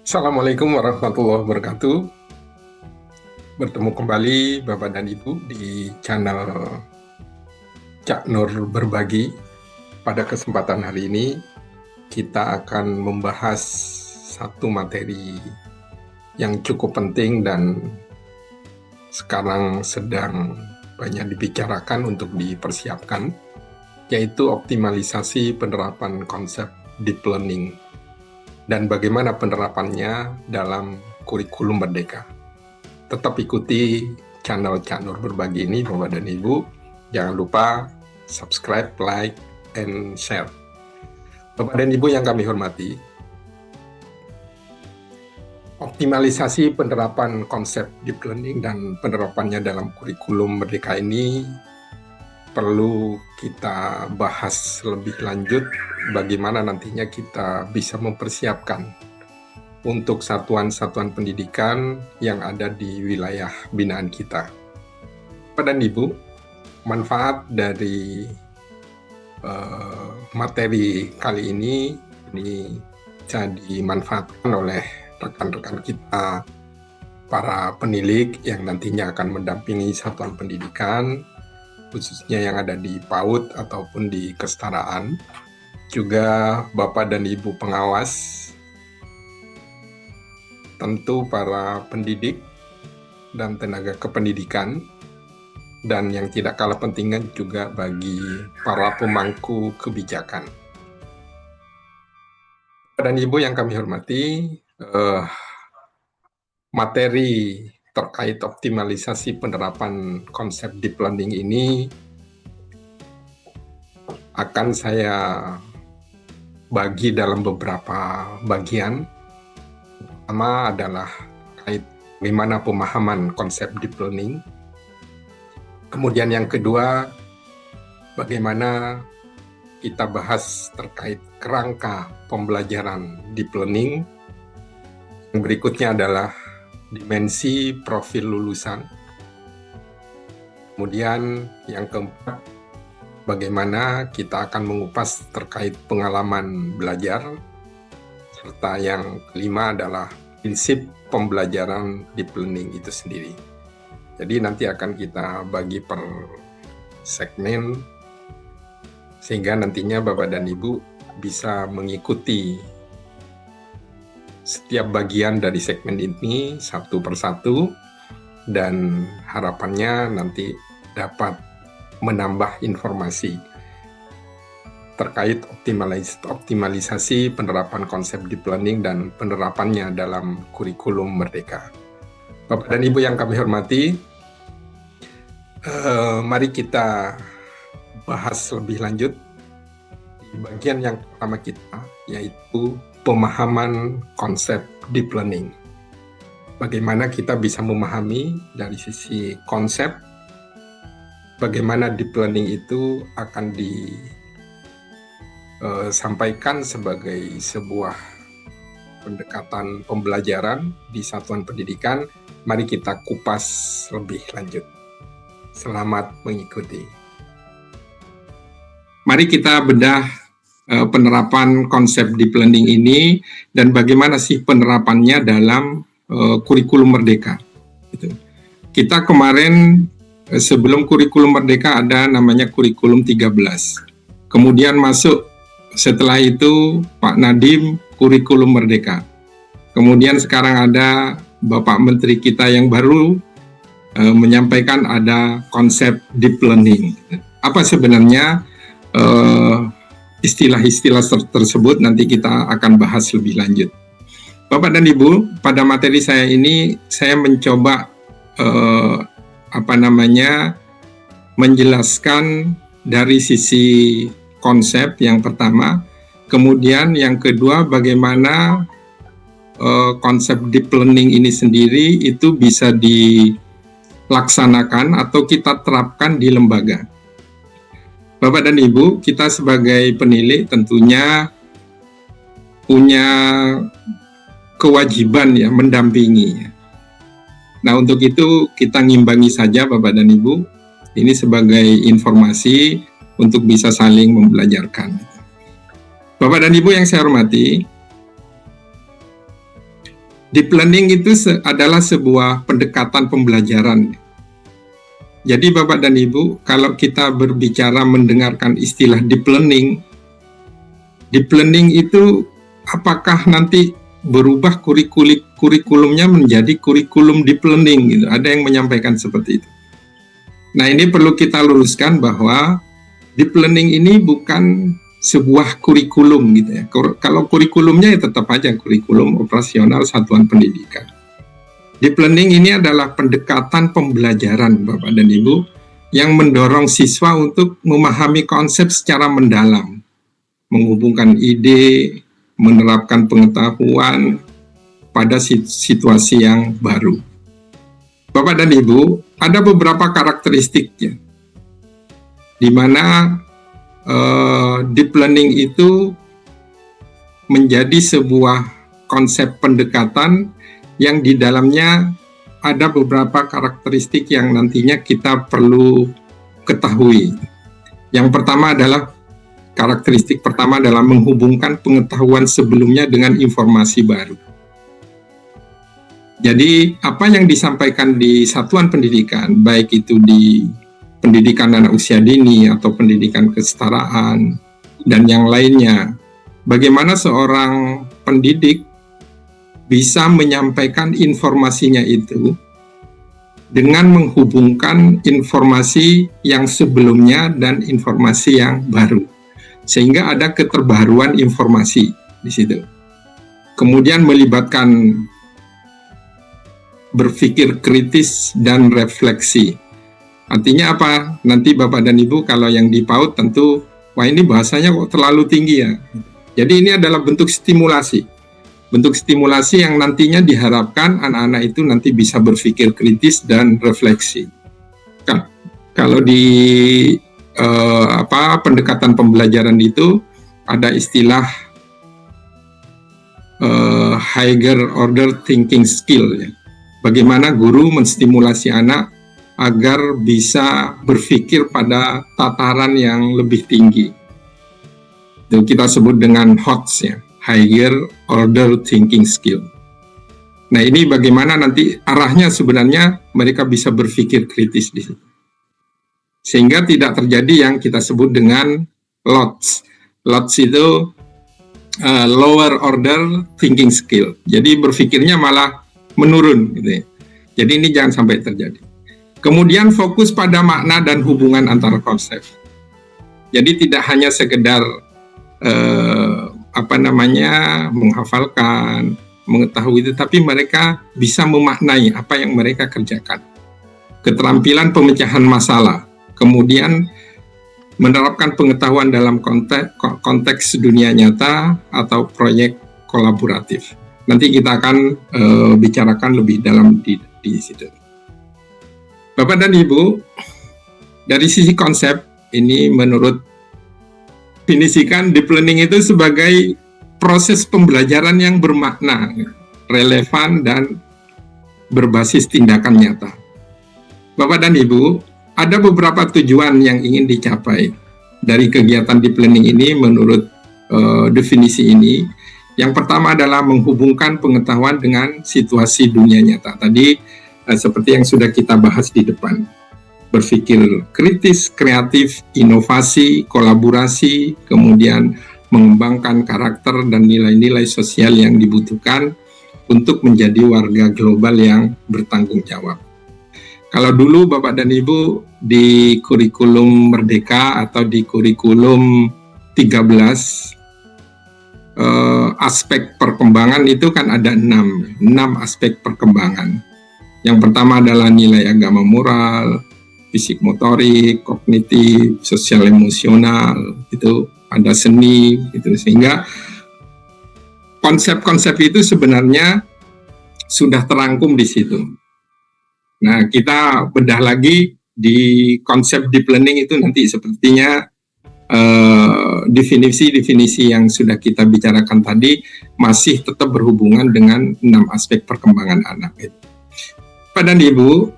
Assalamualaikum warahmatullahi wabarakatuh. Bertemu kembali Bapak dan Ibu di channel Cak Nur Berbagi. Pada kesempatan hari ini kita akan membahas satu materi yang cukup penting dan sekarang sedang banyak dibicarakan untuk dipersiapkan, yaitu optimalisasi penerapan konsep deep learning dan bagaimana penerapannya dalam kurikulum Merdeka. Tetap ikuti channel Cak Nur Berbagi ini, Bapak dan Ibu. Jangan lupa subscribe, like, and share. Bapak dan Ibu yang kami hormati, optimalisasi penerapan konsep deep learning dan penerapannya dalam kurikulum Merdeka ini perlu kita bahas lebih lanjut bagaimana nantinya kita bisa mempersiapkan untuk satuan-satuan pendidikan yang ada di wilayah binaan kita. Bapak dan Ibu, manfaat dari materi kali ini bisa dimanfaatkan oleh rekan-rekan kita, para penilik yang nantinya akan mendampingi satuan pendidikan, khususnya yang ada di PAUD ataupun di kesetaraan, juga Bapak dan Ibu pengawas, tentu para pendidik dan tenaga kependidikan, dan yang tidak kalah pentingnya juga bagi para pemangku kebijakan. Bapak dan Ibu yang kami hormati, materi terkait optimalisasi penerapan konsep deep learning ini akan saya bagi dalam beberapa bagian. Pertama adalah terkait bagaimana pemahaman konsep deep learning. Kemudian yang kedua, bagaimana kita bahas terkait kerangka pembelajaran deep learning. Yang berikutnya adalah dimensi profil lulusan. Kemudian yang keempat, bagaimana kita akan mengupas terkait pengalaman belajar. Serta yang kelima adalah prinsip pembelajaran deep learning itu sendiri. Jadi nanti akan kita bagi per segmen, sehingga nantinya Bapak dan Ibu bisa mengikuti setiap bagian dari segmen ini satu persatu, dan harapannya nanti dapat menambah informasi terkait optimalisasi penerapan konsep deep learning dan penerapannya dalam kurikulum Merdeka. Bapak dan Ibu yang kami hormati, mari kita bahas lebih lanjut di bagian yang pertama kita, yaitu pemahaman konsep deep learning. Bagaimana kita bisa memahami dari sisi konsep, bagaimana deep learning itu akan disampaikan sebagai sebuah pendekatan pembelajaran di satuan pendidikan. Mari kita kupas lebih lanjut. Selamat mengikuti. Mari kita bedah penerapan konsep deep learning ini dan bagaimana sih penerapannya dalam kurikulum Merdeka. Kita kemarin sebelum kurikulum Merdeka ada namanya kurikulum 13. Kemudian masuk setelah itu Pak Nadiem kurikulum Merdeka. Kemudian sekarang ada Bapak Menteri kita yang baru menyampaikan ada konsep deep learning. Apa sebenarnya istilah-istilah tersebut, nanti kita akan bahas lebih lanjut. Bapak dan Ibu, pada materi saya ini saya mencoba menjelaskan dari sisi konsep yang pertama, kemudian yang kedua bagaimana konsep deep learning ini sendiri itu bisa dilaksanakan atau kita terapkan di lembaga. Bapak dan Ibu, kita sebagai penilik tentunya punya kewajiban ya mendampingi. Nah, untuk itu kita ngimbangi saja Bapak dan Ibu. Ini sebagai informasi untuk bisa saling membelajarkan. Bapak dan Ibu yang saya hormati, Deep learning itu adalah sebuah pendekatan pembelajaran. Jadi Bapak dan Ibu, kalau kita berbicara mendengarkan istilah deep learning itu apakah nanti berubah kurikulumnya menjadi kurikulum deep learning gitu. Ada yang menyampaikan seperti itu. Nah, ini perlu kita luruskan bahwa deep learning ini bukan sebuah kurikulum gitu ya. Kalau kurikulumnya ya tetap aja kurikulum operasional satuan pendidikan. Deep learning ini adalah pendekatan pembelajaran Bapak dan Ibu yang mendorong siswa untuk memahami konsep secara mendalam, menghubungkan ide, menerapkan pengetahuan pada situasi yang baru. Bapak dan Ibu, ada beberapa karakteristiknya, di mana deep learning itu menjadi sebuah konsep pendekatan yang di dalamnya ada beberapa karakteristik yang nantinya kita perlu ketahui. Yang pertama adalah karakteristik pertama adalah menghubungkan pengetahuan sebelumnya dengan informasi baru. Jadi apa yang disampaikan di satuan pendidikan, baik itu di pendidikan anak usia dini atau pendidikan kesetaraan dan yang lainnya, bagaimana seorang pendidik bisa menyampaikan informasinya itu dengan menghubungkan informasi yang sebelumnya dan informasi yang baru, sehingga ada keterbaruan informasi di situ. Kemudian melibatkan berpikir kritis dan refleksi. Artinya apa? Nanti Bapak dan Ibu kalau yang di PAUD tentu, wah ini bahasanya kok terlalu tinggi ya. Jadi ini adalah bentuk stimulasi. Bentuk stimulasi yang nantinya diharapkan anak-anak itu nanti bisa berpikir kritis dan refleksi. Kalau di pendekatan pembelajaran itu ada istilah higher order thinking skill ya. Bagaimana guru menstimulasi anak agar bisa berpikir pada tataran yang lebih tinggi. Itu kita sebut dengan HOTS ya. Higher order thinking skill. Nah, ini bagaimana nanti arahnya sebenarnya mereka bisa berpikir kritis di situ. Sehingga tidak terjadi yang kita sebut dengan LOTS. LOTS itu lower order thinking skill. Jadi berpikirnya malah menurun gitu ya. Jadi ini jangan sampai terjadi. Kemudian fokus pada makna dan hubungan antara konsep. Jadi tidak hanya sekedar menghafalkan, mengetahui itu, tapi mereka bisa memaknai apa yang mereka kerjakan. Keterampilan pemecahan masalah, kemudian menerapkan pengetahuan dalam konteks dunia nyata atau proyek kolaboratif. Nanti kita akan bicarakan lebih dalam di situ. Bapak dan Ibu, dari sisi konsep ini menurut definisikan deep learning itu sebagai proses pembelajaran yang bermakna, relevan, dan berbasis tindakan nyata. Bapak dan Ibu, ada beberapa tujuan yang ingin dicapai dari kegiatan deep learning ini menurut definisi ini. Yang pertama adalah menghubungkan pengetahuan dengan situasi dunia nyata. Tadi seperti yang sudah kita bahas di depan. Berpikir kritis, kreatif, inovasi, kolaborasi, kemudian mengembangkan karakter dan nilai-nilai sosial yang dibutuhkan untuk menjadi warga global yang bertanggung jawab. Kalau dulu Bapak dan Ibu di kurikulum Merdeka atau di kurikulum 13, aspek perkembangan itu kan ada 6 aspek perkembangan. Yang pertama adalah nilai agama moral, fisik motorik, kognitif, sosial emosional, itu ada seni, gitu. Sehingga konsep-konsep itu sebenarnya sudah terangkum di situ. Nah, kita bedah lagi di konsep deep learning itu nanti sepertinya definisi-definisi yang sudah kita bicarakan tadi masih tetap berhubungan dengan 6 aspek perkembangan anak. Pak dan Ibu,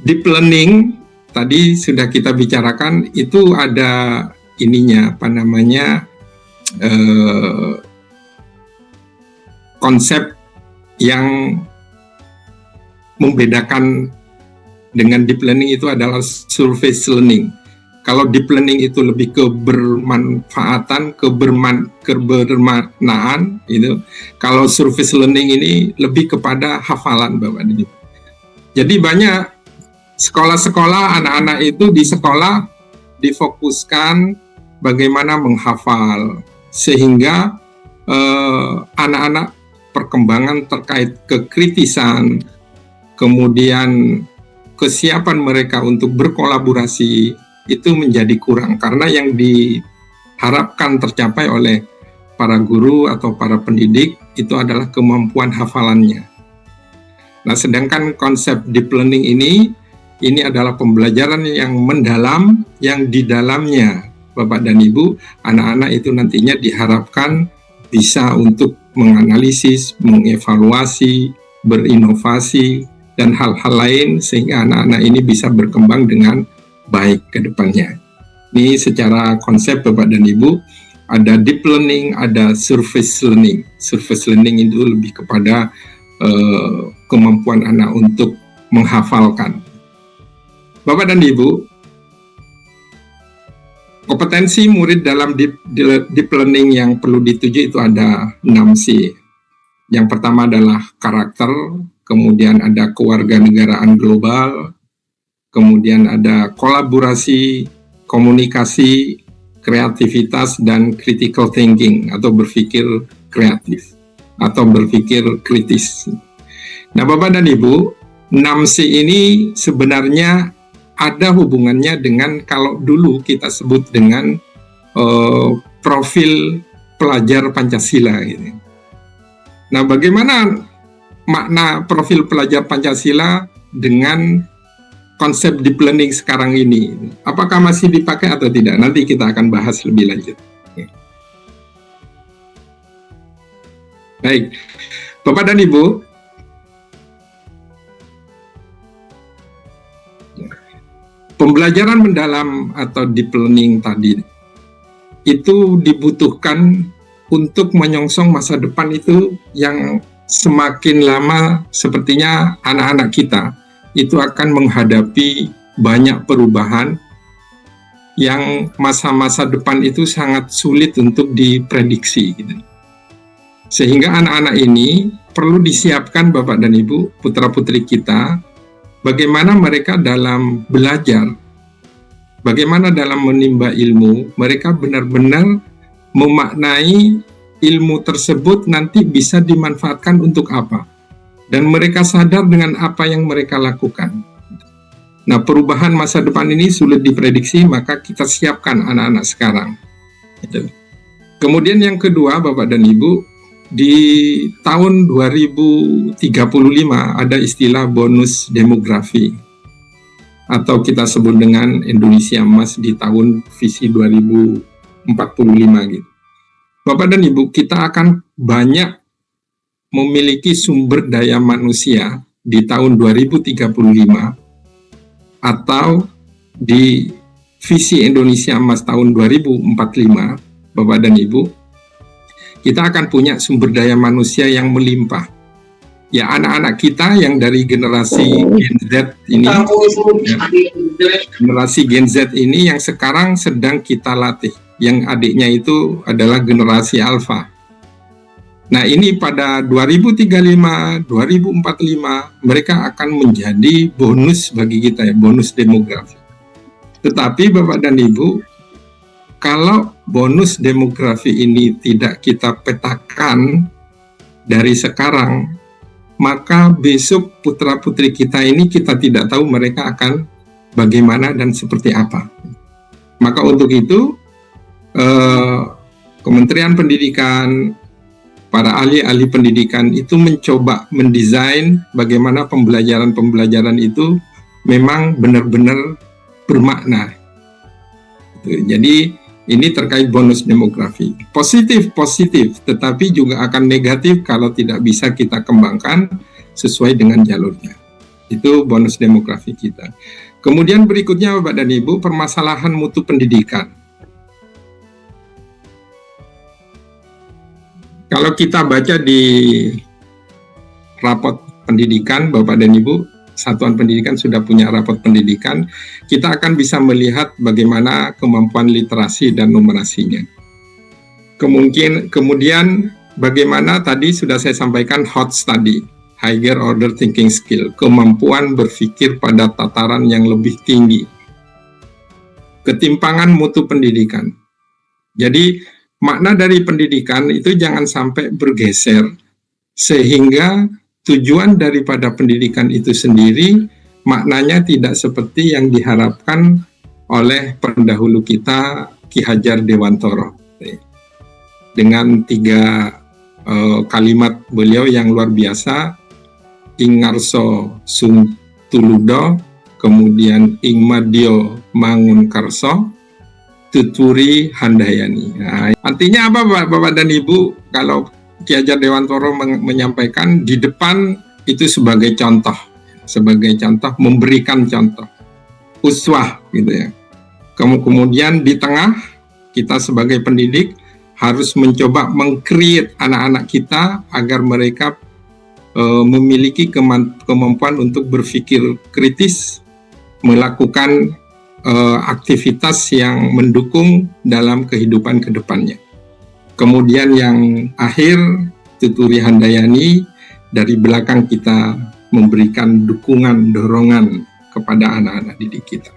deep learning tadi sudah kita bicarakan itu ada ininya konsep yang membedakan dengan deep learning itu adalah surface learning. Kalau deep learning itu lebih ke bermanfaatan, kebermaknaan itu. Kalau surface learning ini lebih kepada hafalan, Bapak dan Ibu. Jadi banyak sekolah-sekolah, anak-anak itu di sekolah difokuskan bagaimana menghafal, sehingga anak-anak perkembangan terkait kekritisan, kemudian kesiapan mereka untuk berkolaborasi itu menjadi kurang, karena yang diharapkan tercapai oleh para guru atau para pendidik itu adalah kemampuan hafalannya. Nah, sedangkan konsep deep learning ini adalah pembelajaran yang mendalam, yang di dalamnya Bapak dan Ibu, anak-anak itu nantinya diharapkan bisa untuk menganalisis, mengevaluasi, berinovasi, dan hal-hal lain, sehingga anak-anak ini bisa berkembang dengan baik ke depannya. Ini secara konsep Bapak dan Ibu, ada deep learning, ada surface learning. Surface learning itu lebih kepada kemampuan anak untuk menghafalkan. Bapak dan Ibu, kompetensi murid dalam deep learning yang perlu dituju itu ada 6C. Yang pertama adalah karakter, kemudian ada kewarganegaraan global, kemudian ada kolaborasi, komunikasi, kreativitas, dan critical thinking atau berpikir kreatif atau berpikir kritis. Nah, Bapak dan Ibu, 6C ini sebenarnya ada hubungannya dengan kalau dulu kita sebut dengan profil pelajar Pancasila gitu. Nah, bagaimana makna profil pelajar Pancasila dengan konsep deep learning sekarang ini? Apakah masih dipakai atau tidak? Nanti kita akan bahas lebih lanjut. Baik, Bapak dan Ibu, pembelajaran mendalam atau deep learning tadi itu dibutuhkan untuk menyongsong masa depan itu yang semakin lama sepertinya anak-anak kita itu akan menghadapi banyak perubahan yang masa-masa depan itu sangat sulit untuk diprediksi gitu. Sehingga anak-anak ini perlu disiapkan Bapak dan Ibu, putra-putri kita, bagaimana mereka dalam belajar, bagaimana dalam menimba ilmu, mereka benar-benar memaknai ilmu tersebut nanti bisa dimanfaatkan untuk apa. Dan mereka sadar dengan apa yang mereka lakukan. Nah, perubahan masa depan ini sulit diprediksi, maka kita siapkan anak-anak sekarang. Gitu. Kemudian yang kedua, Bapak dan Ibu, di tahun 2035 ada istilah bonus demografi, atau kita sebut dengan Indonesia Emas di tahun visi 2045 gitu. Bapak dan Ibu, kita akan banyak memiliki sumber daya manusia di tahun 2035 atau di visi Indonesia Emas tahun 2045, Bapak dan Ibu, kita akan punya sumber daya manusia yang melimpah. Ya, anak-anak kita yang dari generasi Gen Z ini, generasi Gen Z ini yang sekarang sedang kita latih. Yang adiknya itu adalah generasi Alpha. Nah, ini pada 2035, 2045 mereka akan menjadi bonus bagi kita ya, bonus demografi. Tetapi Bapak dan Ibu, kalau bonus demografi ini tidak kita petakan dari sekarang, maka besok putra-putri kita ini kita tidak tahu mereka akan bagaimana dan seperti apa. Maka untuk itu, Kementerian Pendidikan, para ahli-ahli pendidikan itu mencoba mendesain bagaimana pembelajaran-pembelajaran itu memang benar-benar bermakna. Jadi ini terkait bonus demografi. Positif, tetapi juga akan negatif kalau tidak bisa kita kembangkan sesuai dengan jalurnya. Itu bonus demografi kita. Kemudian berikutnya Bapak dan Ibu, permasalahan mutu pendidikan. Kalau kita baca di rapot pendidikan, Bapak dan Ibu, satuan pendidikan sudah punya rapot pendidikan, kita akan bisa melihat bagaimana kemampuan literasi dan numerasinya. Kemudian bagaimana tadi sudah saya sampaikan hot study, higher order thinking skill, kemampuan berpikir pada tataran yang lebih tinggi. Ketimpangan mutu pendidikan. Jadi makna dari pendidikan itu jangan sampai bergeser sehingga tujuan daripada pendidikan itu sendiri maknanya tidak seperti yang diharapkan oleh pendahulu kita, Ki Hajar Dewantoro. Dengan 3 kalimat beliau yang luar biasa, ing ngarso sung tuludo, kemudian ing madyo mangun karso, tuturi handayani. Nah, artinya apa Bapak dan Ibu? Kalau Ki Hajar Dewantoro menyampaikan di depan itu sebagai contoh, memberikan contoh, uswah gitu ya. Kemudian di tengah kita sebagai pendidik harus mencoba meng-create anak-anak kita agar mereka memiliki kemampuan untuk berpikir kritis, melakukan aktivitas yang mendukung dalam kehidupan kedepannya. Kemudian yang akhir, tuturi handayani, dari belakang kita memberikan dukungan, dorongan kepada anak-anak didik kita.